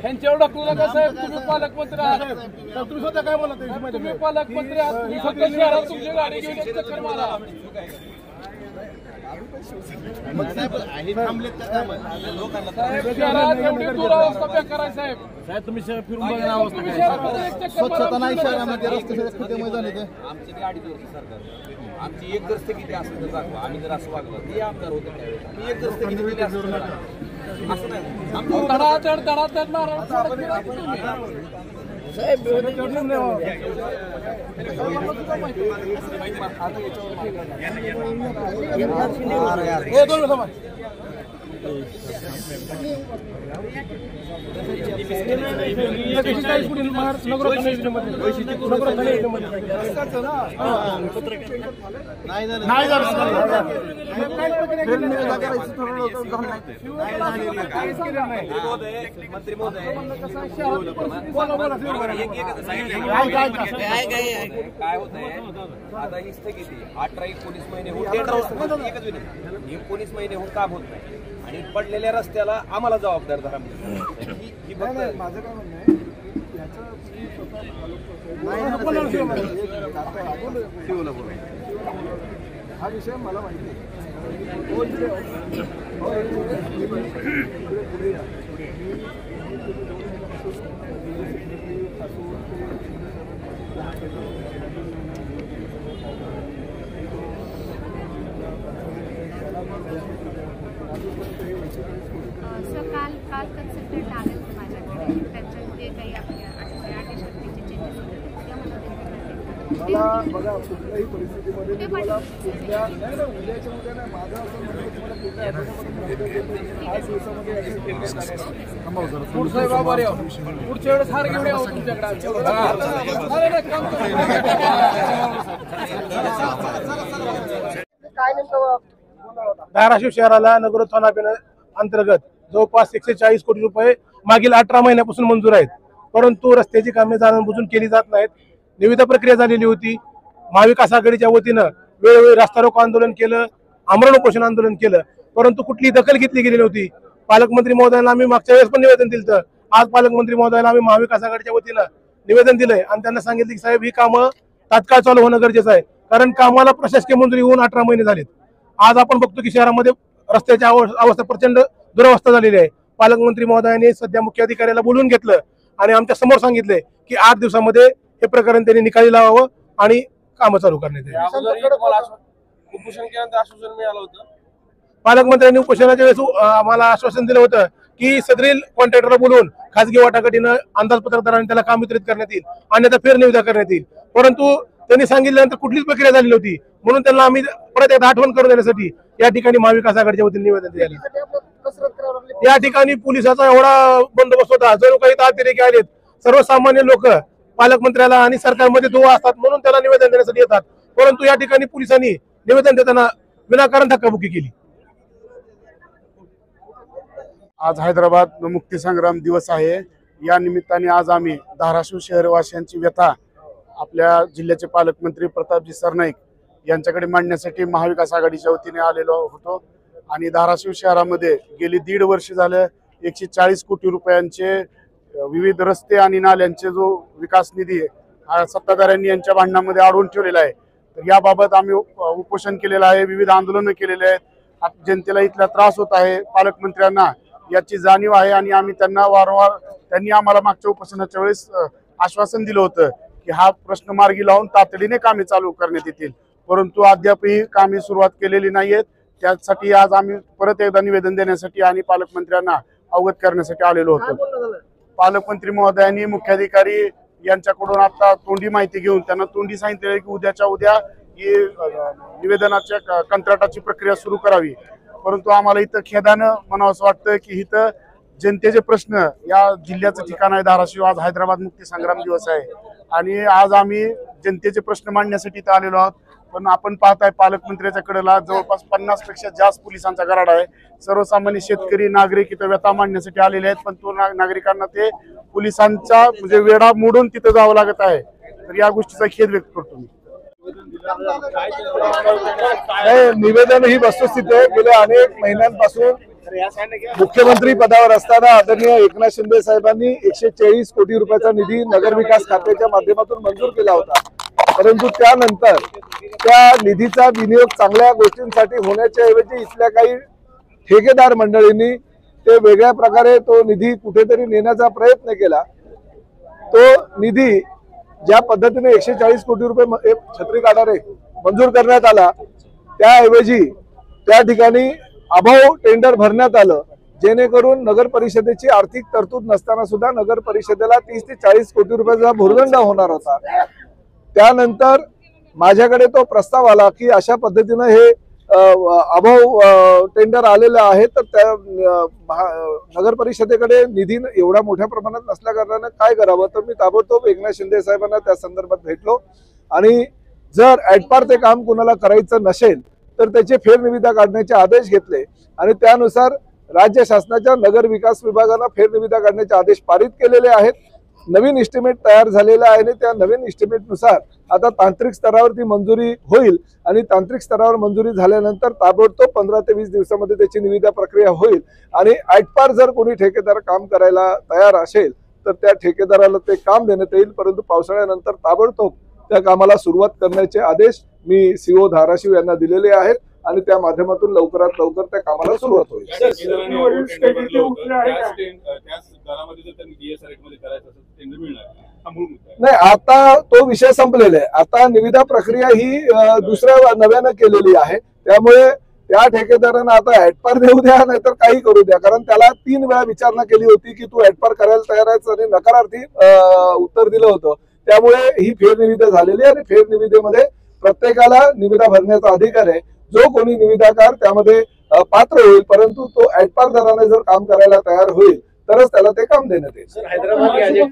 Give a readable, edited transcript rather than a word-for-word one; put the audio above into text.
ह्यांच्यावर डॉक्टर का साहेब तुम्ही पालकमंत्री आहात तुम्ही स्वतः काय बोलत तुम्ही पालकमंत्री आहात तुम्ही स्वतः शहरात तुमची गाडी घेऊन चक्कर मारा साहेब तुम्ही फिरून बघा अवस्था स्वच्छता नाही शहरामध्ये रस्ते सगळे खोटेमुळे झाले तर आमची गाडी सरकार आमची एक ग्रस्त किती असं तर दाखवा आम्ही जर असं वागलो ते आमदार होतं त्यावेळेस एक ग्रस्त किती असं नाही धडाधड धडाधड नारळ साहेब मंत्री महोदय काय होतंय आता ही स्थगिती 18-19 महिने होऊन 19 महिने होऊन काम होत नाही आणि पडलेल्या रस्त्याला आम्हाला जबाबदार धरा माझं काय म्हणणं आहे हा विषय मला माहिती आहे काल कन्सल्टंट आले होते माझ्याकडे त्यांच्यामध्ये काही आपल्या अटीशर्तीचे चेंजेस होते मला बघा कुठल्याही परिस्थितीमध्ये तुम्हाला उद्याच्या उद्या नाही माझं असं म्हणणं तुम्हाला पुढच्या वेळेस हार घेऊन यावं तुमच्याकडे धाराशिव शहराला नगरोत्थान अंतर्गत जवळपास 140 कोटी रुपये मागील 18 महिन्यापासून मंजूर आहेत, परंतु रस्त्याची कामे जाणून केली जात नाहीत। निविदा प्रक्रिया झालेली होती। महाविकास आघाडीच्या वतीनं वेळोवेळी रास्ता रोको आंदोलन केलं, आमरण उपोषण आंदोलन केलं, परंतु कुठलीही दखल घेतली गेली नव्हती। पालकमंत्री महोदयांना आम्ही मागच्या वेळेस पण निवेदन दिलं, आज पालकमंत्री महोदयांना आम्ही महाविकास आघाडीच्या वतीनं निवेदन दिलंय आणि त्यांना सांगितलं की साहेब ही कामं तात्काळ चालू होणं गरजेचं आहे, कारण कामाला प्रशासकीय मंजुरी होऊन 18 महिने झालेत। आज आपण बघतो की शहरामध्ये रस्त्याची अवस्था प्रचंड दुरवस्था झालेली आहे। पालकमंत्री महोदयांनी सध्या मुख्य अधिकाऱ्याला बोलवून घेतलं आणि आमच्या समोर सांगितले की 8 दिवसामध्ये हे प्रकरण त्यांनी निकाली लावावं आणि कामं चालू करण्यात यावी। उपोषण केल्यानंतर आश्वासन मिळालं होतं। पालकमंत्र्यांनी उपोषणाच्या वेळेस आम्हाला आश्वासन दिलं होतं की सदरील कॉन्ट्रॅक्टरला बोलवून खासगी वाटाघाटीनं अंदाजपत्रकाद्वारे त्याला काम वितरित करण्यात येईल, अन्यथा फेरनिविदा करण्यात येईल, परंतु त्यांनी सांगितल्यानंतर कुठलीच प्रक्रिया झाली नव्हती। म्हणून त्यांना आम्ही परत एकदा आठवण करून देण्यासाठी या ठिकाणी महाविकास आघाडीच्या वतीने निवेदन दिलं। या ठिकाणी पोलिसाचा एवढा बंदोबस्त होता, जणू काही अतिरेकी आलेत। सर्वसामान्य लोक पालकमंत्र्याला आणि सरकारमध्ये दुवा असतात म्हणून त्याला निवेदन देण्यासाठी येतात, परंतु या ठिकाणी पोलिसांनी निवेदन देताना विनाकारण धक्काबुक्की केली। आज हैदराबाद मुक्ती संग्राम दिवस आहे। या निमित्ताने आज आम्ही धाराशिव शहरवासियांची व्यथा आपल्या जिल्ह्याचे पालकमंत्री प्रतापजी सरनाईक यांच्याकडे मांडण्यासाठी महाविकास आघाडीच्या वतीने आलेलो होतो आणि धाराशिव शहरामध्ये गेली 1.5 वर्ष झाले 140 कोटी रुपयांचे विविध रस्ते आणि नाल्यांचे जो विकास निधी सत्ताधाऱ्यांनी यांच्या भांडणामध्ये अडवून ठेवलेला आहे। तर याबाबत आम्ही उपोषण केलेलं आहे, विविध आंदोलनं केलेले आहेत। जनतेला इथला त्रास होत आहे, पालकमंत्र्यांना याची जाणीव आहे आणि आम्ही त्यांना वारंवार त्यांनी आम्हाला मागच्या उपोषणाच्या वेळेस आश्वासन दिलं होतं की हा प्रश्न मार्गी लावून तातडीने कामे चालू करण्यात येतील, परंतु अद्यापही कामे सुरुवात केलेली नाहीयेत। त्यासाठी आज आम्ही परत एकदा निवेदन देण्यासाठी आणि पालकमंत्र्यांना अवगत करण्यासाठी आलेलो होतो। पालकमंत्री महोदयांनी मुख्याधिकारी यांच्याकडून आता तोंडी माहिती घेऊन त्यांना तोंडी सांगितले की उद्याच्या उद्या ही निवेदनाच्या कंत्राटाची प्रक्रिया सुरू करावी। परंतु आम्हाला इथं खेदानं म्हणावंसं वाटतं की इथं जनतेचे प्रश्न, या जिल्ह्याचं ठिकाण आहे धाराशिव, आज हैदराबाद मुक्ती संग्राम दिवस आहे आणि आज आम्ही जनतेचे प्रश्न मांडण्यासाठी इथं आलेलो आहोत। पण आपण पाहताय पालकमंत्र्याच्या कडेला जवळपास 50 पेक्षा जास्त पोलिसांचा गराड आहे। सर्वसामान्य शेतकरी नागरिक इथं व्यथा मांडण्यासाठी आलेले आहेत, पण तो नागरिकांना ते पोलिसांचा म्हणजे वेढा मोडून तिथं जावं लागत आहे। तर या गोष्टीचा खेद व्यक्त करतो मी। निवेदन ही वस्तुस्थिती आहे। गेल्या अनेक महिन्यांपासून मुख्यमंत्री पदावर असताना आदरणीय एकनाथ शिंदे साहेबांनी 140 कोटी रुपयाचा निधी नगरविकास खात्याच्या माध्यमातून मंजूर केला होता, परंतु त्यानंतर त्या निधीचा विनियोग चांगल्या गोष्टींसाठी होण्याच्या ऐवजी इथल्या काही ठेकेदार मंडळींनी ते वेगळ्या प्रकारे तो निधी कुठेतरी नेण्याचा प्रयत्न केला। तो निधी ज्या पद्धतीने 140 कोटी रुपये छत्री काढणारे मंजूर करण्यात आला, त्याऐवजी त्या ठिकाणी अभाव टेंडर भरण्यात आलं, जेणेकरून नगर परिषदेची आर्थिक तरतूद नसताना सुद्धा नगर परिषदेला 30 ते 40 कोटी रुपयाचा भुर्दंड होणार होता। त्यानंतर माझ्याकडे तो प्रस्ताव आला की अशा पद्धतीनं हे अभाव टेंडर आलेले आहे, तर त्या नगर परिषदेकडे निधी एवढा मोठ्या प्रमाणात नसल्या कारणानं काय करावं, तर मी ताबडतोब एकनाथ शिंदे साहेबांना त्या संदर्भात भेटलो आणि जर ॲटपार ते काम कुणाला करायचं नसेल तर त्याचे फेरनिविदा काढण्याचे आदेश घेतले आणि त्यानुसार राज्य शासनाच्या नगर विकास विभागानं फेरनिविदा काढण्याचे आदेश पारित केलेले आहेत। नवीन इस्टिमेट तयार झालेला आहे आणि त्या नवीन इस्टिमेटनुसार आता तांत्रिक स्तरावरती मंजुरी होईल आणि तांत्रिक स्तरावर मंजुरी झाल्यानंतर ताबडतोब 15 ते 20 दिवसामध्ये त्याची निविदा प्रक्रिया होईल आणि ॲटपार जर कोणी ठेकेदार काम करायला तयार असेल तर त्या ठेकेदाराला ते काम देण्यात येईल, परंतु पावसाळ्यानंतर ताबडतोब त्या कामाला सुरुवात करण्याचे आदेश मी सीओ धाराशिव यांना दिलेले आहेत आणि त्या माध्यमातून लवकरात लवकर त्या कामाला सुरुवात होईल। नाही, आता तो विषय संपलेला आहे। आता निविदा प्रक्रिया ही दुसऱ्या नव्यानं केलेली आहे, त्यामुळे त्या ठेकेदारांना आता ॲटपार देऊ द्या नाहीतर काही करू द्या, कारण त्याला 3 वेळा विचारणा केली होती की तू ॲटपार करायला तयार आहेस आणि नकारार्थी उत्तर दिलं होतं। त्यामुळे ही फेरनिविदा झालेली आहे आणि फेरनिविदेमध्ये प्रत्येकाला निविदा भरण्याचा अधिकार आहे। जो कोणी निविदाकार त्यामध्ये पात्र होईल, परंतु तो ॲटपार दराने जर काम करायला तयार होईल तरच त्याला ते काम देण्यात येईल।